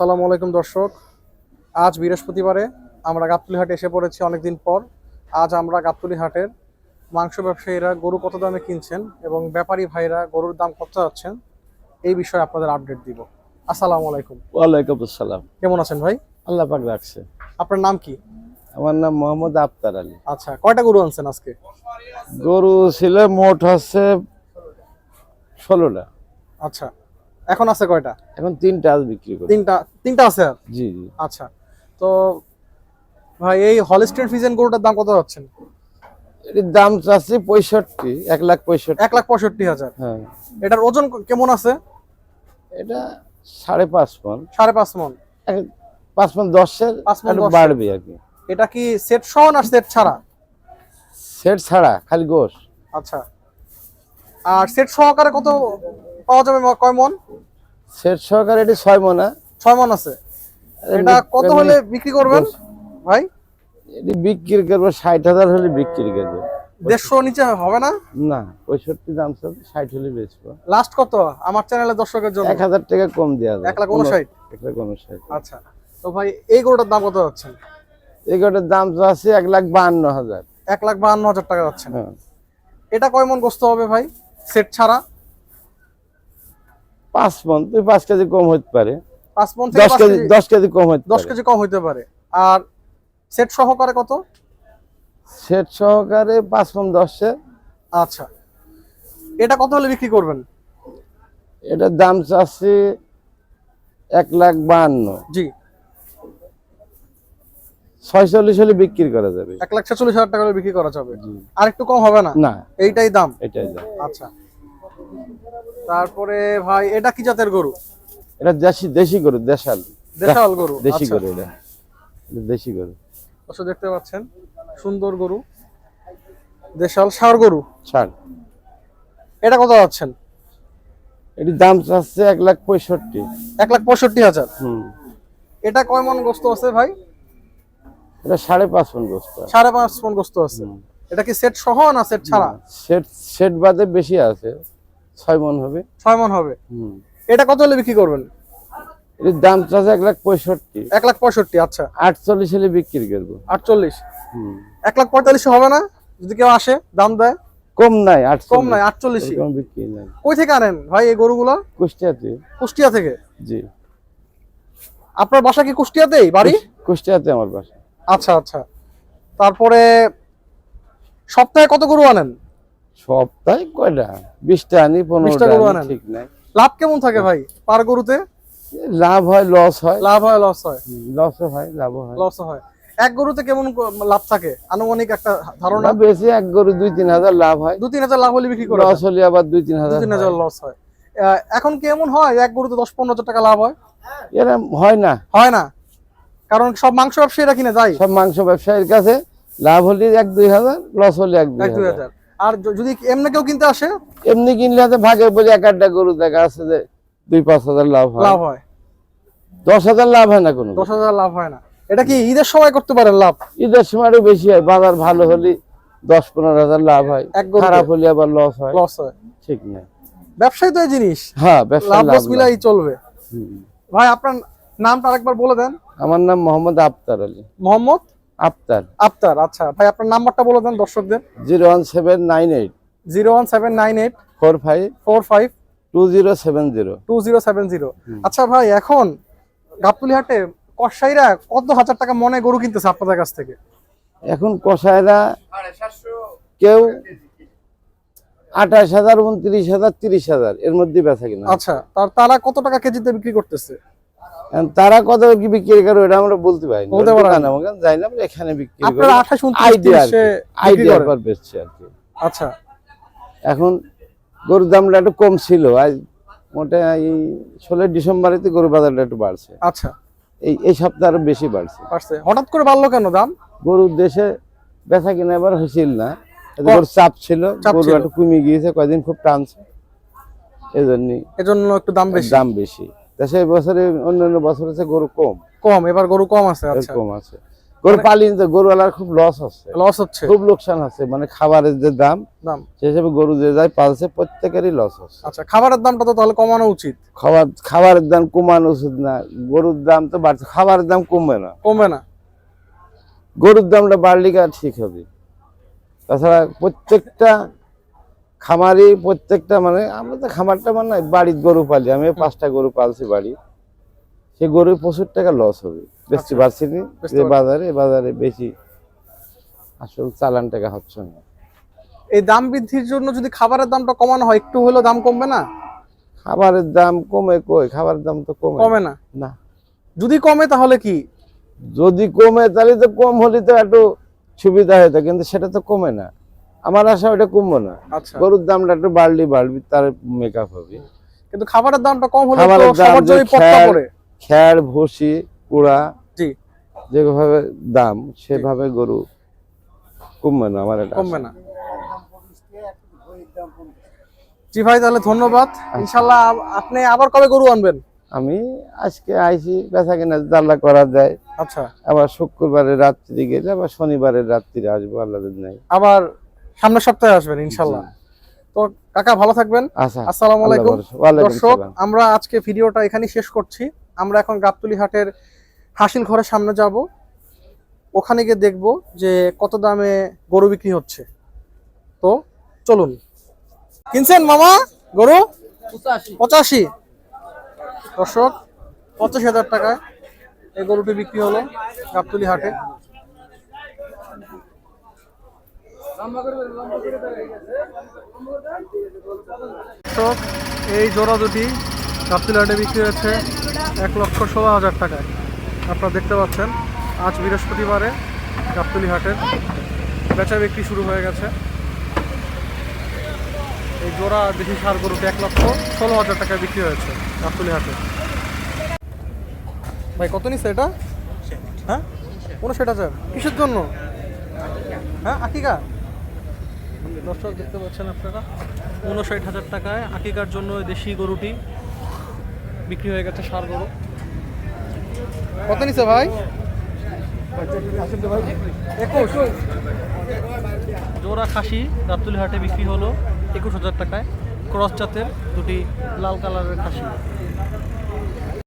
আসসালামু আলাইকুম দর্শক। আজ বৃহস্পতিবারে আমরা গাবতলী হাটে এসে পড়েছি অনেকদিন পর। আজ আমরা গাবতলী হাটের মাংস ব্যবসায়ীরা গরু কত দামে কিনছেন এবং ব্যাপারী ভাইরা গরুর দাম কত যাচ্ছেন এই বিষয়ে আপনাদের আপডেট দিব। আসসালামু আলাইকুম। ওয়ালাইকুম আসসালাম। কেমন আছেন ভাই? আল্লাহ পাক রাখছে। আপনার নাম কি? আমার নাম মোহাম্মদ আফতার আলী। আচ্ছা, কয়টা গরু আনছেন আজকে? গরু ছিল মোট হচ্ছে 16টা। আচ্ছা, এখন আছে কয়টা? এখন 3টা আজ বিক্রি করি। তিনটা আছে আর? জি জি। আচ্ছা, তো ভাই এই হলস্টেইন ফ্রিজিয়ান গরুটার দাম কত যাচ্ছেন? এর দাম চাচ্ছি 65, 1,65,000। 1,65,000। হ্যাঁ, এটার ওজন কেমন আছে? এটা 5.5 মণ। 5.5 মণ। 5 মণ 10-এর 5 মণ একটু 10 বাড়বে আর কি। এটা কি সেট সহ না সেট ছাড়া? সেট ছাড়া, খালি গোশ। আচ্ছা, আর সেট সহকারে কত পাওয়া যাবে? কয় মণ? সেট সহকারে এটি 6 মণ। 6 মণ আছে। এটা কত হলে বিক্রি করবেন ভাই? এটি বিক্রি করবো 60,000 হলে বিক্রি করবো। 150 নিচে হবে না? না, 65 দাম চাই, 60 হলে বেচবো। লাস্ট কত আমার চ্যানেলের দর্শকের জন্য? 1,000 টাকা কম দেওয়া যায়। 1,59,000। 1,59,000। আচ্ছা, তো ভাই এই গরুটার দাম কত যাচ্ছেন? এগুলোর দাম তো আছে 1,52,000। 1,52,000 টাকা যাচ্ছেন। হ্যাঁ, এটা কয় মণ গোস্ত হবে ভাই সেট ছাড়া? 5 মণ। তুই 5 কেজি কম হতে পারে। 5 মণ থেকে 10 কেজি কম হতে 10 পারে। কেজি কম হইতে পারে। আর সেট সহকারে কত? সেট সহকারে 5 মণ 10-এ। আচ্ছা, এটা কত হলে বিক্রি করবেন? এটার দাম চাচ্ছি 1,52,000। জি, 46 হলে বিক্রি করা যাবে। 1,46,000 টাকা হলে বিক্রি করা যাবে। জি। আর একটু কম হবে না? না, এইটাই দাম? এটাই দাম। আচ্ছা, তারপরে ভাই এটা কি জাতের গরু? এটা দেশি গরু, দেশাল। দেশাল গরু। দেশি আচ্ছা, গরু এটা দেশি গরু। দর্শক দেখতে পাচ্ছেন সুন্দর গরু, দেশাল ষাঁড় গরু। ছাড়। এটা কত যাচ্ছেন? এটির দাম চাচ্ছে 1,65,000। 1,65,000। হুম। এটা কয় মণ গোস্ত আছে ভাই? এটা 5.5 মণ গোস্ত। 5.5 মণ গোস্ত আছে। এটা কি সেট সহ না সেট ছাড়া? সেট সেট বাদে বেশি আছে, 6 মণ হবে। 6 মণ হবে। হুম। এটা কত হলে বিক্রি করবেন? এর দাম চাচ্ছে 1,65,000। 1,65,000। আচ্ছা, 48 হলে বিক্রি করবো। 48। হুম। 1,45,000 হবে না যদি কেউ আসে দাম দেয়? কম নাই, 48। কম নাই, 48। কম বিক্রি নাই। কই থেকে আনেন ভাই এই গরুগুলো? কুষ্টিয়াতে। কুষ্টিয়া থেকে? জি। আপনার বাসা কি কুষ্টিয়াতেই বাড়ি? কুষ্টিয়াতে আমার বাসা। আচ্ছা আচ্ছা, তারপরে সপ্তাহে কত গরু আনেন? সপ্তাহে কয়টা? 20টা আনি, 20টা 15টা গরু আনি, আনেন। ঠিক নাই। লাভ কেমন থাকে ভাই পার গরুতে? লাভ হয়, লস হয়। লাভ হয়, লস হয়? লসও হয়, লাভও হয়। লস হয়। এক গরুতে কেমন লাভ থাকে আনুমানিক একটা ধারণা? বেশি এক গরু 2-3 হাজার লাভ হয়। 2-3 হাজার লাভ হলে বিক্রি করে? লস হলে আবার 2-3 হাজার। 2-3 হাজার লস হয়। এখন কি এমন হয় এক গরুতে 10-15 হাজার টাকা লাভ হয়? এরকম হয় না। হয় না, কারণ সব মাংস ব্যবসায়ীরা কিনে যায়। সব মাংস ব্যবসায়ীর কাছে লাভ হলে 1-2 হাজার, লস হলে 1-2 1-2 হাজার। হাজার। আর যদি এমনি কেউ কিনতে আসে? এমনি কিনলে হাতে ভাগে বলে এক একটা গরু দেখা আছে যে 2-5 হাজার লাভ হয়। লাভ হয়। 10 হাজার লাভ হয় না কোনো। 10,000 লাভ হয় না। এটা কি ঈদের সময় করতে পারেন লাভ? ঈদের সময় আরো বেশি হয়। বাজার ভালো হলে 10-15 হাজার লাভ হয়। এক গরুতে? খারাপ হলে আবার লস হয়। লস হয়। ঠিক না। ব্যবসায় তো এই জিনিস, হ্যাঁ, ব্যবসা লাভ লাভ লস মিলাই চলবে। হুম। ভাই আপনার নামটা আরেকবার বলে দেন। আমার নাম মোহাম্মদ আফতার আলী। মোহাম্মদ আফতার। আফতার। আচ্ছা ভাই, আপনার নাম্বারটা বলে দেন দর্শকদের। 01798 01798 45 45 2070। 2070। আচ্ছা ভাই, এখন গাবতলী হাটে কসাইরা কত হাজার টাকা মনে গরু কিনতেছে আপনাদের কাছ থেকে? এখন কষায়রা কেউ 28,000, 29,000, 30,000 এর মধ্যে বেচা কিনা। আচ্ছা, তারা কত টাকা কেজিতে বিক্রি করতেছে? এখন তারা কত কি বিক্রি করে ওটা আমরা বলতে পারি না। বলতে পারেন না। আমাকে যাই না, আমরা এখানে বিক্রি করি। আপনারা 28, 29, আইডিয়া 30 আইডিয়ার পর বেচছে আর কি। আচ্ছা, এখন গরুর দামটা একটু কম ছিল। আজ মোটা এই 16 ডিসেম্বরেতে গরু বাজারটা একটু বাড়ছে। আচ্ছা, এই সপ্তাহে আরো বেশি বাড়ছে। পারছে। হঠাৎ করে বাড়লো কেন দাম? গরুর দেশে বেচা কিনা এবার হয়েছিল না, গরুর চাপ ছিল। গরু একটু কমে গিয়েছে, কয়দিন খুব টানছে, এজন্য একটু দাম বেশি। দাম বেশি। দেশে বছরে অন্যান্য বছর হচ্ছে গরু কম। এবার গরু কম আছে। আচ্ছা, কম আছে। গরু পালিয়ে তো গরুওয়ালার খুব লস হচ্ছে, লস হচ্ছে, খুব লোকসান হচ্ছে, মানে খাবারের যে দাম দাম। সেই হিসেবে গরু যে যায় পালছে প্রত্যেকেরই লস হচ্ছে। আচ্ছা, খাবারের দামটা তো তাহলে কমানো উচিত। খাবারের দাম কমানো উচিত না, গরুর দাম তো বাড়ছে, খাবারের দাম কমবে না, কমবে না। গরুর দামটা বাড়লে কি আর ঠিক হবে? তাছাড়া প্রত্যেকটা খামারি, প্রত্যেকটা মানে আমরা তো খামারটা মানে বাড়ির গরু পালি, আমি 5টা গরু পালছি বাড়ি, সে গরু প্রচুর টাকা লস হবে, বেশি পারছি না যে বাজারে বেশি আসল চালান টাকা হচ্ছে না। এই দাম বৃদ্ধির জন্য যদি খাবারের দামটা কমানো হয়, একটু হলেও দাম কমবে না? খাবারের দাম কমে কই, খাবারের দাম তো কমে না। না, যদি কমে তাহলে কি? যদি কমে তাহলে তো কম হলে তো একটু সুবিধা হতো, কিন্তু সেটা তো কমে না, আমার আশা ওটা কমবো না। আচ্ছা, গরুর দামটা একটু বাড়বি তার মেকআপ হবে, কিন্তু খাবারের দামটা কম হলে তো খাবারের দাম সবার জন্য পড়তা পড়ে। খ্যার ভুসি কুড়া জি, যেভাবে দাম সেভাবে গরু কমবে না, আমার এটা কমবে না। জি ভাই, তাহলে ধন্যবাদ। ইনশাল্লাহ আপনি আবার কবে গরু আনবেন? আমি আজকে আইছি, বেচা কেনা জাল্লা করা যায়, আচ্ছা, আবার শুক্রবারের রাত্রি গেলে আবার শনিবারের রাত্রি আসবো, আল্লাহ নাই আবার সামনের সপ্তাহে আসবেন ইনশাল্লাহ। তো কাকা ভালো থাকবেন। আচ্ছা, আসসালামু আলাইকুম। ওয়ালাইকুম দর্শক, সালাম। আমরা আজকে ভিডিওটা এখানেই শেষ করছি। আমরা এখন গাবতলী হাটের হাসিল ঘরের সামনে যাব, ওখানে গিয়ে দেখব যে কত দামে গরু বিক্রি হচ্ছে। তো চলুন। কিনছেন মামা গরু? 85। দর্শক, 85,000 টাকায় এই গরুটি বিক্রি হলো গাবতলী হাটে। দর্শক, এই জোড়া দুটি গাবতলী হাটে বিক্রি হয়েছে 1,16,000 টাকায়। আপনারা দেখতে পাচ্ছেন আজ বৃহস্পতিবারে গাবতলী হাটের বেচা বিক্রি শুরু হয়ে গেছে। এই জোড়া দেশি ষাঁড় গরুটি 1,16,000 টাকায় বিক্রি হয়েছে গাবতলী হাটে। ভাই কত নিচ্ছে এটা? হ্যাঁ, 59,000। কিসের জন্য? হ্যাঁ, আকিকা। দর্শক দেখতে পাচ্ছেন আপনারা 59,000 টাকায় আকিকার জন্য দেশি গরুটি বিক্রি হয়ে গেছে, ষাঁড় গরু। কত নিচ্ছে ভাই? 21। জোড়া খাসি গাবতলী হাটে বিক্রি হলো 21,000 টাকায়। ক্রস জাতের দুটি লাল কালারের খাসি।